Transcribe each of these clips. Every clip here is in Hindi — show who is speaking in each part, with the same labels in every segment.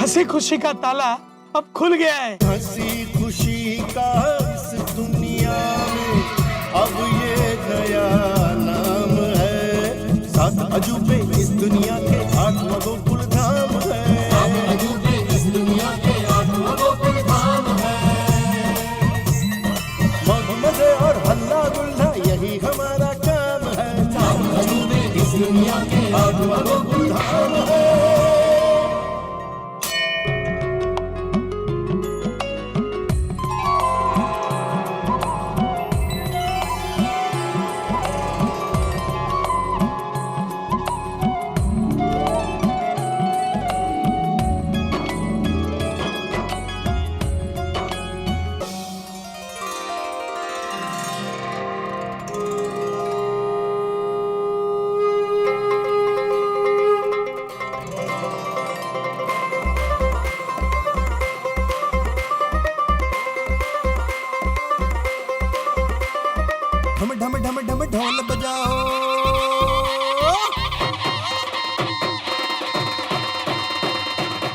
Speaker 1: हंसी खुशी का ताला अब खुल गया है।
Speaker 2: हंसी खुशी का इस दुनिया में अब ये नया नाम है। सात अजूबे इस दुनिया के, आठवां गोकुल धाम है। सात अजूबे इस दुनिया के, आठवां गोकुल धाम है। मौज मजे और हल्ला गुल्ला यही हमारा काम है। सात अजूबे इस दुनिया के, आठवां गोकुल धाम है। ढम ढम ढम ढम ढोल बजाओ,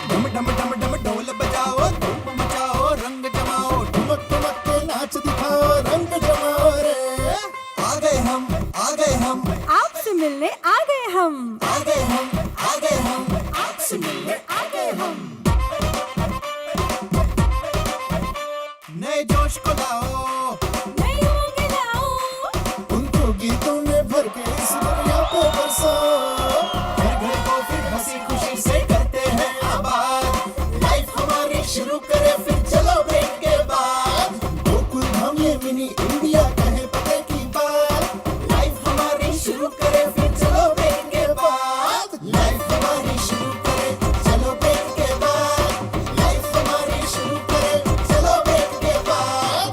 Speaker 2: ढम ढम ढम ढम ढोल बजाओ, धूम मचाओ, रंग जमाओ, ठुमक ठुमक के नाच दिखाओ, रंग जमाओ रे। आ गए हम, आ गए हम,
Speaker 3: आपसे मिलने आ गए हम,
Speaker 2: आ गए हम, आ गए हम, आपसे मिलने आ गए हम। नए जोश को लाओ,
Speaker 3: नई उमंग लाओ,
Speaker 2: उनको गीतों में भर के इस दुनिया को बरसाओ। घर घर को फिर हंसी खुशी से करते हैं आबाद। लाइफ हमारी शुरू करे फिर चलो ब्रेक के बाद। गोकुल धाम ये मिनी इंडिया कहे पते की बात। लाइफ हमारी शुरू करे फिर चलो ब्रेक के बाद। लाइफ हमारी शुरू करे चलो ब्रेक के बाद। लाइफ हमारी शुरू करे चलो ब्रेक के बाद।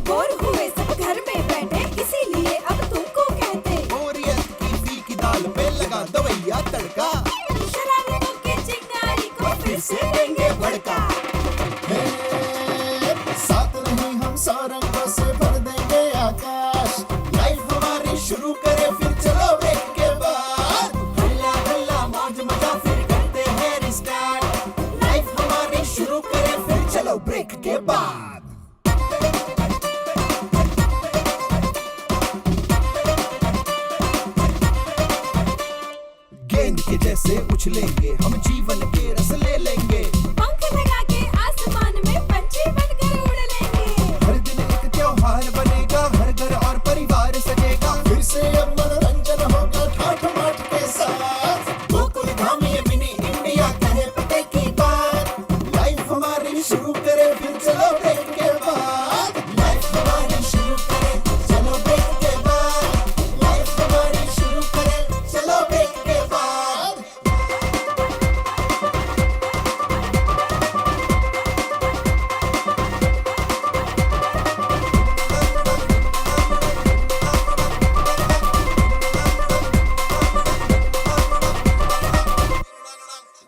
Speaker 3: बोर हुए सब घर में बैठे, इसीलिए अब तुमको कहते,
Speaker 2: बोरियत की फीकी दाल पे लगा दवैया तड़का।
Speaker 3: शरारतों के चिंगारी को
Speaker 2: फिर से देंगे भड़का। हे, साथ नहीं हम सौ रंगों से भर देंगे आकाश। लाइफ हमारी शुरू करे फिर चलो ब्रेक के बाद। हल्ला हल्ला मौज मजा फिर करते हैं रिस्टार्ट। लाइफ हमारी शुरू करे फिर चलो ब्रेक के बाद। गेंद के जैसे उछलेंगे हम, जीवन के रस ले लेंगे।
Speaker 3: पंख लगा के आसमान में पंछी बनकर उड़ लेंगे।
Speaker 2: हर दिन एक त्योहार बनेगा, हर घर और परिवार सजेगा। फिर से अब मनोरंजन होगा ठाठ माठ के साथ। गोकुल धाम ये मिनी इंडिया कहे पते की बात। लाइफ हमारी शुरू करे फिर चलो ब्रेक के बाद। लाइफ हमारी शुरू करे चलो ब्रेक के बाद। लाइफ हमारी शुरू करे चलो ब्रेक के बाद।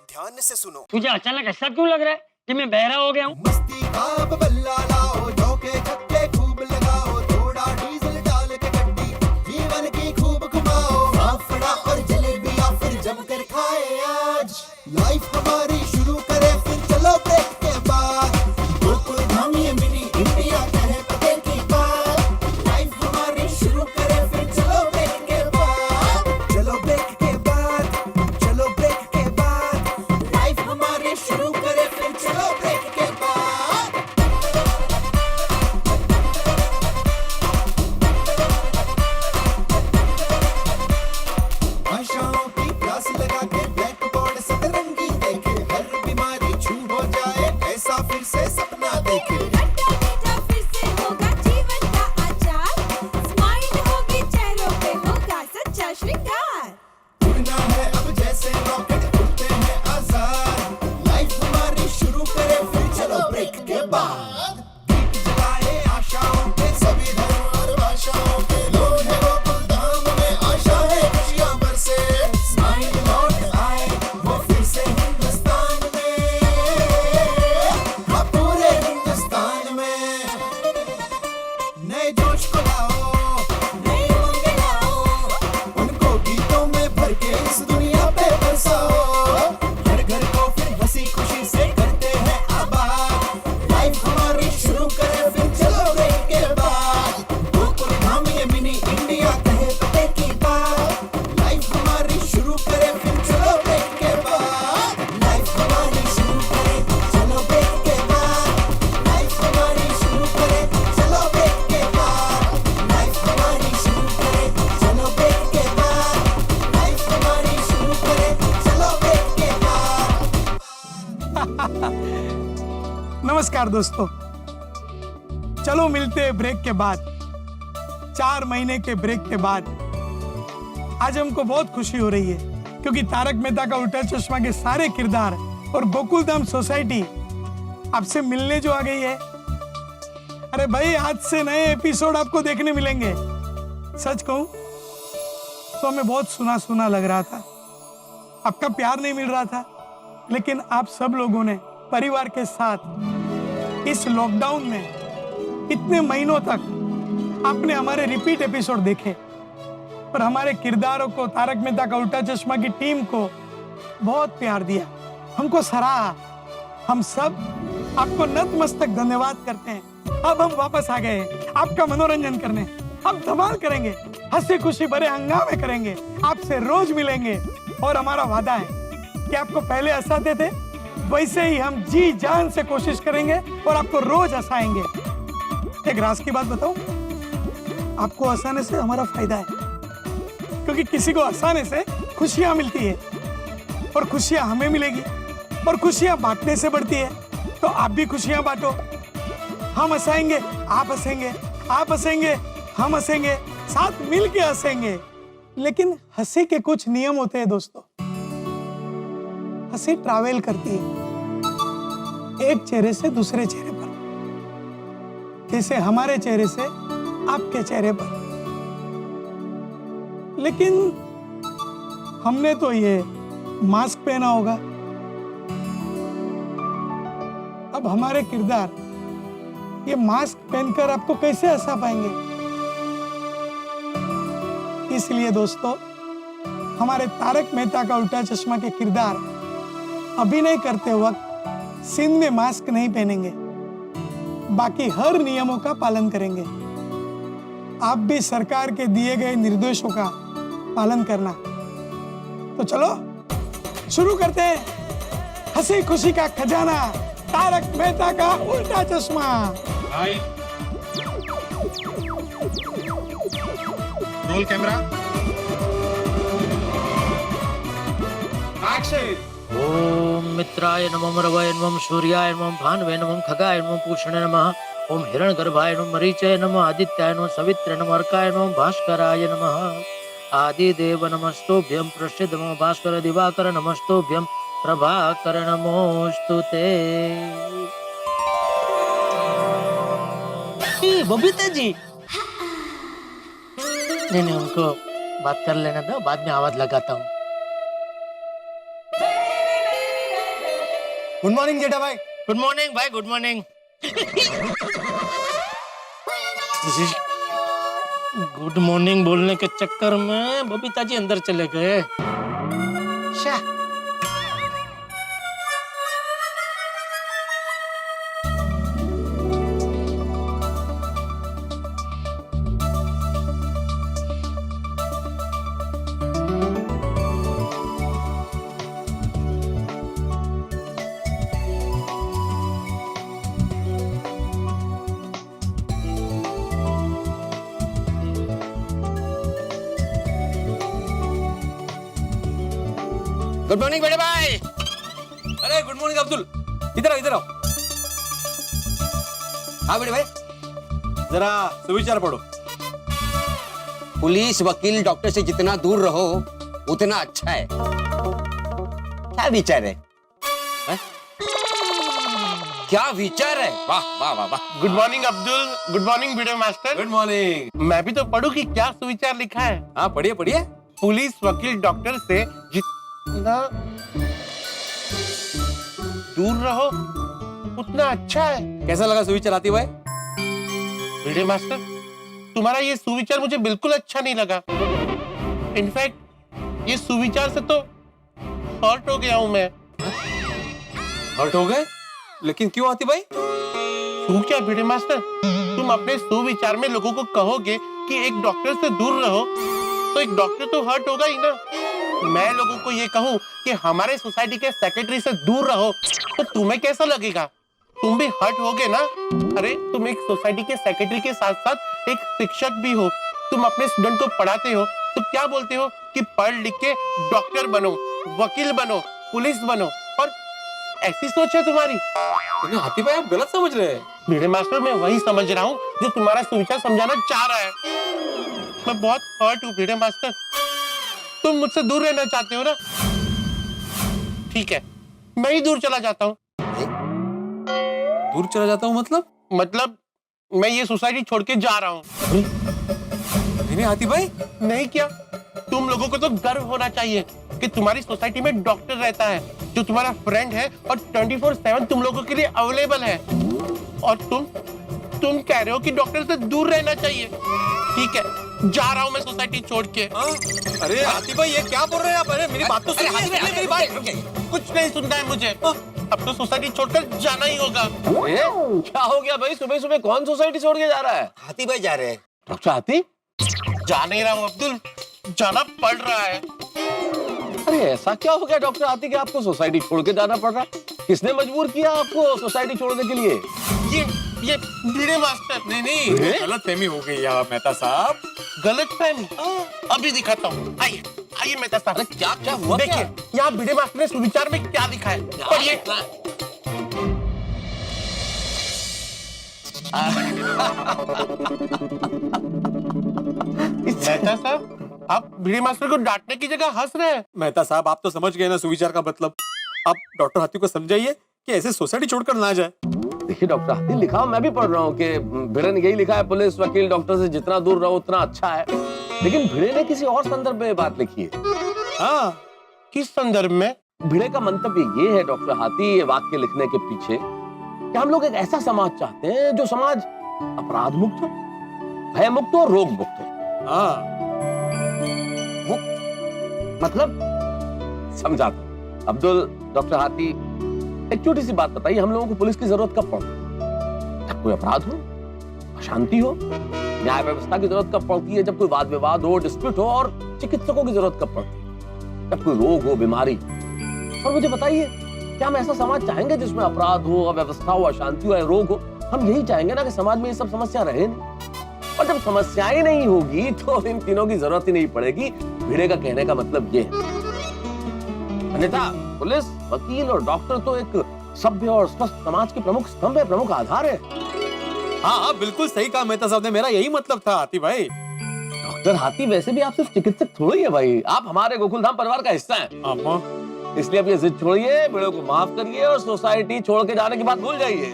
Speaker 2: ध्यान से सुनो।
Speaker 4: तुझे अचानक ऐसा क्यों लग रहा है कि मैं बहरा हो गया हूँ?
Speaker 2: मस्ती का अब बल्ला लाओ, झोंके छक्के खूब लगाओ, थोड़ा डीजल डाल के गड्डी जीवन की खूब घुमाओ। फाफड़ा और जलेबियां फिर जमकर खाए आज। लाइफ हमारी शुरू करे फिर चलो ब्रेक के बाद। गोकुल धाम ये मिनी इंडिया कहे पते की बात। लाइफ हमारी शुरू करे फिर चलो ब्रेक के बाद। चलो ब्रेक के बाद, चलो ब्रेक के बाद। लाइफ हमारी शुरू करे फिर चलो ब्रेक के बाद।
Speaker 1: नमस्कार दोस्तों, चलो मिलते हैं ब्रेक के बाद। 4 महीने के ब्रेक के बाद आज हमको बहुत खुशी हो रही है, क्योंकि तारक मेहता का उल्टा चश्मा के सारे किरदार और गोकुलधाम सोसाइटी आपसे मिलने जो आ गई है। अरे भाई, आज से नए एपिसोड आपको देखने मिलेंगे। सच कहूं तो हमें बहुत सुना सुना लग रहा था, आपका प्यार नहीं मिल रहा था, लेकिन आप सब लोगों ने परिवार के साथ इस लॉकडाउन में इतने महीनों तक आपने हमारे रिपीट एपिसोड देखे और हमारे किरदारों को, तारक मेहता का उल्टा चश्मा की टीम को बहुत प्यार दिया, हमको सराहा। हम सब आपको नतमस्तक धन्यवाद करते हैं। अब हम वापस आ गए हैं आपका मनोरंजन करने। हम धमाल करेंगे, हंसी खुशी भरे हंगामे करेंगे, आपसे रोज मिलेंगे और हमारा वादा है कि आपको पहले हंसाते थे वैसे ही हम जी जान से कोशिश करेंगे और आपको रोज हंसाएंगे। एक राज की बात बताऊं, आपको हंसाने से हमारा फायदा है, क्योंकि किसी को हंसाने से खुशियां मिलती है और खुशियां हमें मिलेगी और खुशियां बांटने से बढ़ती है। तो आप भी खुशियां बांटो। हम हंसाएंगे, आप हंसेंगे, आप हंसेंगे, हम हंसेंगे, साथ मिल के हंसेंगे। लेकिन हंसी के कुछ नियम होते हैं दोस्तों। हंसी ट्रैवल करती है एक चेहरे से दूसरे चेहरे पर, जैसे हमारे चेहरे से आपके चेहरे पर। लेकिन हमने तो ये मास्क पहना होगा, अब हमारे किरदार ये मास्क पहनकर आपको कैसे हंसा पाएंगे? इसलिए दोस्तों, हमारे तारक मेहता का उल्टा चश्मा के किरदार अभिनय करते वक्त सीन में मास्क नहीं पहनेंगे, बाकी हर नियमों का पालन करेंगे। आप भी सरकार के दिए गए निर्देशों का पालन करना। तो चलो शुरू करते हैं हंसी खुशी का खजाना, तारक मेहता का उल्टा चश्मा।
Speaker 5: Roll camera, action.
Speaker 6: ओम मित्राय नमः, रवये नमः, सूर्याय नमः, भानवे नमः, खगाय नमः, पूषणे नमः, ओम हिरण्यगर्भाय नमः, मरीचाय नमः, आदित्याय नमः, सवित्रे नमः, अर्काय नमः, भास्कराय नमः, आदिदेव नमस्तुभ्यं, प्रसिद्ध नमः, भास्कर दिवाकर नमस्तुभ्यं, प्रभाकर नमोस्तुते। बबीता जी, नहीं उनको बात कर लेना दो, बाद में आवाज लगाता हूँ।
Speaker 5: गुड मॉर्निंग जेठा भाई।
Speaker 6: गुड मॉर्निंग भाई, गुड मॉर्निंग। गुड मॉर्निंग बोलने के चक्कर में बबीता जी अंदर चले गए।
Speaker 5: गुड मॉर्निंग बड़े भाई। अरे गुड मॉर्निंग अब्दुल, इधर आओ, इधर आओ। हाँ बड़े भाई, जरा सुविचार पढ़ो।
Speaker 7: पुलिस, वकील, डॉक्टर से जितना दूर रहो उतना अच्छा है। क्या विचार है? क्या विचार है? वाह वाह वाह वाह।
Speaker 8: Good morning Abdul, good morning video master.
Speaker 5: Good morning.
Speaker 8: मैं भी तो पढ़ूं कि क्या सुविचार लिखा है।
Speaker 5: हाँ पढ़िए पढ़िए।
Speaker 8: पुलिस, वकील, डॉक्टर से जितना दूर रहो उतना अच्छा है।
Speaker 5: कैसा लगा सुविचार आती भाई?
Speaker 8: वीडियो मास्टर, तुम्हारा ये सुविचार मुझे बिल्कुल अच्छा नहीं लगा। इनफैक्ट ये सुविचार से तो हर्ट हो गया हूं मैं।
Speaker 5: हर्ट हो गए? लेकिन क्यों आती भाई?
Speaker 8: क्यों क्या वीडियो मास्टर, तुम अपने सुविचार में लोगों को कहोगे कि एक डॉक्टर से दूर रहो, तो एक डॉक्टर तो हर्ट होगा ही ना। मैं लोगों को ये कहूँ कि हमारे सोसाइटी के सेक्रेटरी से दूर रहो, तो तुम्हें कैसा लगेगा? तुम भी हर्ट होगे ना। अरे तुम एक सोसाइटी के सेक्रेटरी के साथ साथ एक शिक्षक भी हो, तुम अपने स्टूडेंट को पढ़ाते हो, तो क्या बोलते हो कि पढ़ लिख के डॉक्टर बनो, वकील बनो, पुलिस बनो, और ऐसी सोच है तुम्हारी?
Speaker 5: नहीं, हाथी भाई आप गलत समझ रहे हैं।
Speaker 8: भिड़े मास्टर, मैं वही समझ रहा हूँ जो तुम्हारा सुविचार समझाना चाह रहा है। मैं बहुत हर्ट हूँ भिड़े मास्टर। तुम मुझसे दूर रहना चाहते हो ना? ठीक है, मैं ही दूर चला जाता हूँ।
Speaker 5: दूर चला जाता हूँ
Speaker 8: मतलब मैं ये सोसाइटी छोड़ के जा रहा हूँ।
Speaker 5: नहीं हाथी भाई,
Speaker 8: नहीं क्या? तुम लोगों को तो गर्व होना चाहिए कि तुम्हारी सोसाइटी में डॉक्टर रहता है जो तुम्हारा फ्रेंड है और 24/7 तुम लोगों के लिए अवेलेबल है। और तुम कह रहे हो कि डॉक्टर से दूर रहना चाहिए। ठीक है, जा रहा हूँ मैं सोसाइटी छोड़ के।
Speaker 5: अरे हाथी भाई ये क्या बोल रहे हैं आप? अरे मेरी बात तो सुनिए। मेरी बात
Speaker 8: कुछ नहीं सुनना है मुझे। अब तो सोसाइटी छोड़कर जाना ही होगा।
Speaker 7: क्या हो गया भाई? सुबह सुबह कौन सोसाइटी छोड़ के जा रहा है?
Speaker 5: हाथी भाई जा रहे हैं।
Speaker 7: डॉक्टर हाथी?
Speaker 8: जा नहीं रहा हूँ अब्दुल, जाना पड़ रहा है।
Speaker 7: अरे ऐसा क्या हो गया डॉक्टर हाथी कि आपको सोसाइटी छोड़ के जाना पड़ रहा है? किसने मजबूर किया आपको सोसाइटी छोड़ने के लिए?
Speaker 8: ये भिड़े मास्टर।
Speaker 5: नहीं गलत फहमी हो गई यार मेहता साहब।
Speaker 8: गलत फहमी? अभी दिखाता हूँ। आइए आइए मेहता साहब।
Speaker 7: अरे क्या हुआ?
Speaker 8: देखिए यहाँ भिड़े मास्टर ने सुविचार में क्या लिखा है, पढ़िए। मेहता साहब, आप भिड़े मास्टर को डांटने की जगह हंस रहे हैं।
Speaker 5: मेहता साहब आप तो समझ गए ना सुविचार का मतलब। आप डॉक्टर हाथी को समझाइए कि ऐसे सोसाइटी छोड़कर ना जाए।
Speaker 7: देखिए डॉक्टर हाथी, लिखा मैं भी पढ़ रहा हूँ कि भिड़े ने यही लिखा है, पुलिस वकील डॉक्टर से जितना दूर रहो उतना अच्छा है। लेकिन भिड़े ने किसी और संदर्भ में बात लिखी है।
Speaker 8: हाँ, किस संदर्भ में?
Speaker 7: भिड़े का मंतव्य ये है डॉक्टर हाथी, ये वाक्य लिखने के पीछे कि हम लोग एक ऐसा समाज चाहते हैं जो समाज अपराध मुक्त हो, भय मुक्त हो, रोग मुक्त हो।
Speaker 5: हाँ
Speaker 7: मतलब समझाता हूं अब्दुल। डॉक्टर हाथी, एक छोटी सी बात बताइए, हम लोगों को पुलिस की जरूरत कब पड़ती है? जब कोई अपराध हो, अशांति हो। न्याय व्यवस्था की जरूरत कब पड़ती है? जब कोई वाद विवाद हो, डिस्प्यूट हो। और चिकित्सकों की जरूरत कब पड़ती है? जब कोई रोग हो, बीमारी। और मुझे बताइए, क्या हम ऐसा समाज चाहेंगे जिसमें अपराध हो, अव्यवस्था हो, अशांति हो, रोग हो? हम यही चाहेंगे ना कि समाज में ये सब समस्या रहे नहीं। और जब समस्याएं नहीं होगी तो इन तीनों की जरूरत ही नहीं पड़ेगी। भिड़े का कहने का मतलब ये है। अन्यथा पुलिस, वकील और डॉक्टर तो एक सभ्य और स्वस्थ समाज के प्रमुख स्तंभ है, प्रमुख आधार है।
Speaker 5: हाँ बिल्कुल सही कहा मेहता साहब ने, मेरा यही मतलब था हाथी भाई।
Speaker 7: डॉक्टर हाथी, वैसे भी आप सिर्फ चिकित्सक थोड़ी है भाई, आप हमारे गोकुलधाम परिवार का हिस्सा हैं। इसलिए अब ये जिद छोड़िए, भिड़े को माफ करिए और सोसाइटी छोड़ के जाने की बात भूल जाइए।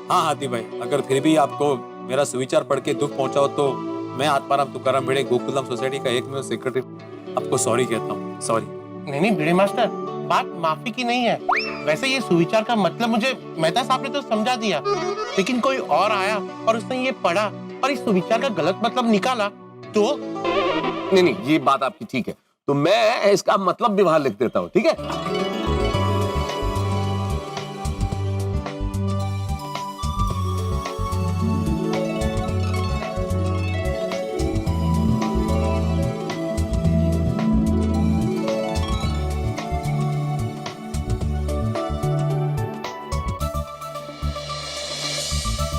Speaker 5: हाँ हाथी भाई, अगर फिर भी आपको मेरा सुविचार पढ़ के दुख पहुंचाओ तो मैं आत्माराम तुकाराम भिड़े, गोकुलधाम सोसाइटी का एकमेव सेक्रेटरी, आपको सॉरी कहता हूँ। सॉरी।
Speaker 8: नहीं भिड़े मास्टर, बात माफी की नहीं है। वैसे ये सुविचार का मतलब मुझे मेहता साहब ने तो समझा दिया, लेकिन कोई और आया और उसने ये पढ़ा और इस सुविचार का गलत मतलब निकाला तो?
Speaker 7: नहीं, ये बात आपकी ठीक है, तो मैं इसका मतलब भी बाहर लिख देता हूँ, ठीक है?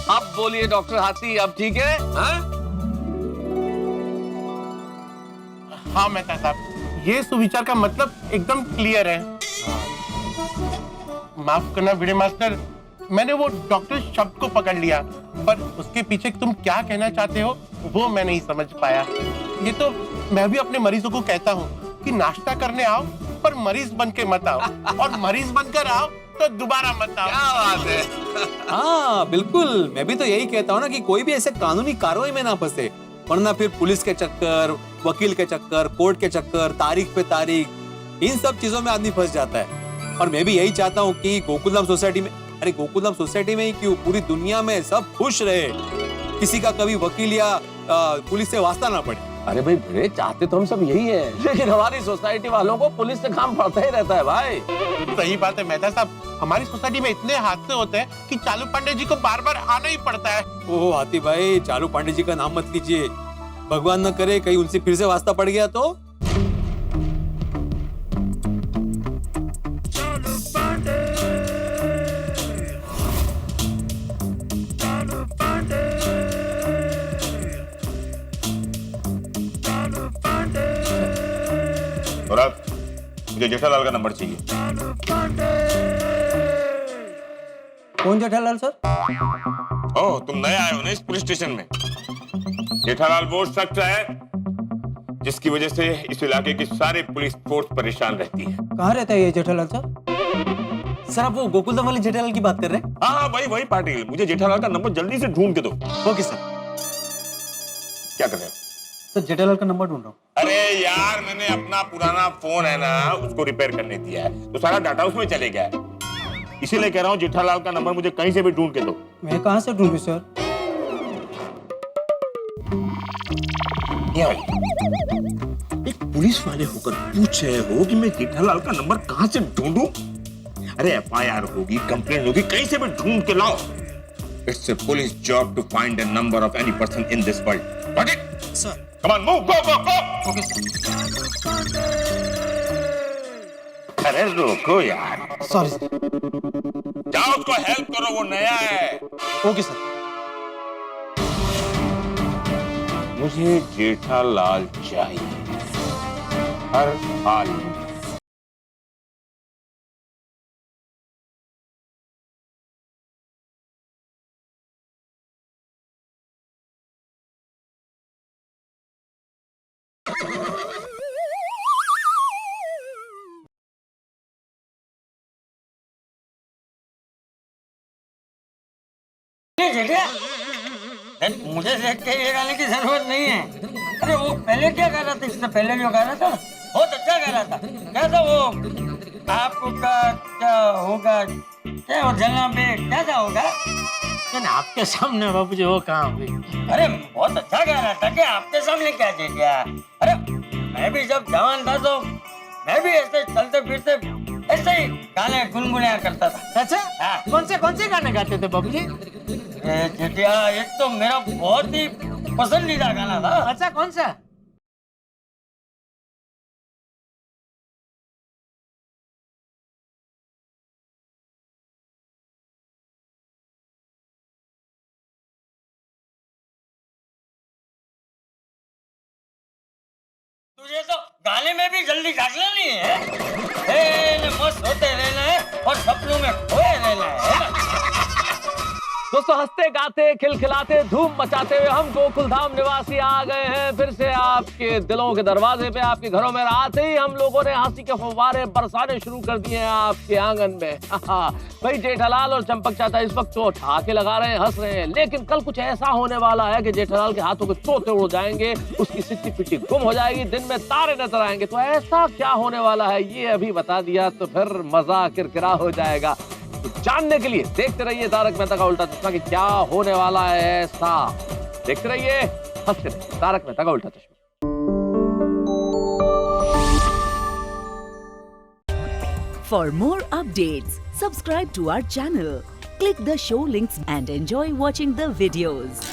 Speaker 7: अब बोलिए डॉक्टर हाथी, अब ठीक है?
Speaker 8: हाँ मेहता साहब, ये सुविचार का मतलब एकदम क्लियर है। माफ करना भिड़े मास्टर, मैंने वो डॉक्टर शब्द को पकड़ लिया, पर उसके पीछे तुम क्या कहना चाहते हो वो मैं नहीं समझ पाया। ये तो मैं भी अपने मरीजों को कहता हूँ कि नाश्ता करने आओ पर मरीज बन के मत आओ, और मरीज बनकर आओ तो दोबारा मत आओ।
Speaker 7: क्या बात है?
Speaker 5: हाँ बिल्कुल, मैं भी तो यही कहता हूँ ना कि कोई भी ऐसे कानूनी कार्रवाई में ना फंसे, वरना फिर पुलिस के चक्कर, वकील के चक्कर, कोर्ट के चक्कर, तारीख पे तारीख, इन सब चीजों में आदमी फंस जाता है। और मैं भी यही चाहता हूँ कि गोकुलधाम सोसाइटी में, अरे गोकुलधाम सोसाइटी में ही क्यों, पूरी दुनिया में सब खुश रहे, किसी का कभी वकील या पुलिस से वास्ता ना पड़े।
Speaker 7: अरे भाई भिड़े, चाहते तो हम सब यही है, लेकिन हमारी सोसाइटी वालों को पुलिस से काम पड़ता ही रहता है भाई।
Speaker 8: सही बात है मेहता साहब, हमारी सोसाइटी में इतने हादसे होते हैं कि चालू पांडे जी को बार बार आना ही पड़ता है।
Speaker 5: ओह हाथी भाई, चालू पांडे जी का नाम मत लीजिए, भगवान न करे कहीं उनसे फिर से वास्ता पड़ गया तो।
Speaker 9: और अब मुझे जेठालाल का नंबर चाहिए। कौन जेठालाल सर?
Speaker 10: ओह, तुम नए आए हो ना इस पुलिस स्टेशन में। जेठालाल वो शख्स है जिसकी वजह से इस इलाके की सारी पुलिस फोर्स परेशान रहती है।
Speaker 9: कहाँ रहता है ये जेठालाल सर?
Speaker 5: सर आप वो गोकुलधाम वाले जेठालाल की बात कर रहे हैं?
Speaker 10: हाँ वही पाटिल, मुझे जेठालाल का नंबर जल्दी से ढूंढ के दो।
Speaker 5: Okay sir.
Speaker 10: क्या कर रहे हो?
Speaker 9: सर जेठालाल का नंबर ढूंढ रहा हूँ।
Speaker 10: अरे यार, मैंने अपना पुराना फोन है ना उसको रिपेयर करने दिया है, तो सारा डाटा उसमें चले गया है। इसीलिए कह रहा हूँ जेठालाल का नंबर मुझे कहीं से भी ढूंढ के दो।
Speaker 9: मैं कहाँ से ढूंढूं सर?
Speaker 10: एक पुलिस वाले होकर पूछ रहे हो कि मैं जेठालाल का नंबर कहाँ से ढूंढूं? अरे एफआईआर होगी, कंप्लेंट होगी, कहीं से भी ढूंढ के लाओ। It's a police job to find the number of any person in this world. Got it?
Speaker 9: Sir.
Speaker 10: Come on, move, go go go.
Speaker 9: Okay sir.
Speaker 10: अरे रोको यार,
Speaker 9: सॉरी सर।
Speaker 10: जाओ उसको हेल्प करो, वो नया है।
Speaker 9: Okay sir.
Speaker 10: मुझे जेठालाल चाहिए हर हाल में।
Speaker 4: मुझे देख के ये गाने की जरूरत नहीं है। अरे वो पहले क्या कर रहा था, इससे पहले जो गा रहा था बहुत अच्छा गा रहा था। क्या था वो, आपका क्या होगा, क्या हो जलना पे क्या था होगा?
Speaker 6: आपके सामने बाबू जी वो कहाँ हुई?
Speaker 4: अरे बहुत अच्छा गा रहा था, क्या आपके सामने क्या चीज गया? अरे मैं भी जब जवान था तो मैं भी ऐसे चलते फिरते ऐसे ही गाने गुनगुनाया करता था।
Speaker 6: अच्छा
Speaker 4: हाँ।
Speaker 6: कौन से गाने गाते थे बाबू जी?
Speaker 4: चिटिया, एक तो मेरा बहुत ही पसंदीदा गाना था।
Speaker 6: अच्छा कौन सा?
Speaker 4: तुझे तो गाने में भी जल्दी दाखिला नहीं है, मस्त होते रहना है और सपनों में खोए रहना है।
Speaker 5: दोस्तों हंसते गाते खिलखिलाते धूम मचाते हुए हम गोकुलधाम निवासी आ गए हैं फिर से आपके दिलों के दरवाजे पे। आपके घरों में आते ही हम लोगों ने हंसी के फव्वारे बरसाने शुरू कर दिए हैं आपके आंगन में। भाई जेठालाल और चंपक चाचा इस वक्त तो ठहाके लगा रहे हैं, हंस रहे हैं, लेकिन कल कुछ ऐसा होने वाला है कि जेठालाल के हाथों के तोते उड़ जाएंगे, उसकी सिट्टी पिट्टी गुम हो जाएगी, दिन में तारे नजर आएंगे। तो ऐसा क्या होने वाला है ये अभी बता दिया तो फिर मजा किरकिरा हो जाएगा। तो जानने के लिए देखते रहिए तारक मेहता का उल्टा चश्मा कि क्या होने वाला है ऐसा। देखते रहिए, हंसते रहिए, तारक मेहता का उल्टा चश्मा।
Speaker 11: For more updates, subscribe to our channel, click the show links and enjoy watching the videos.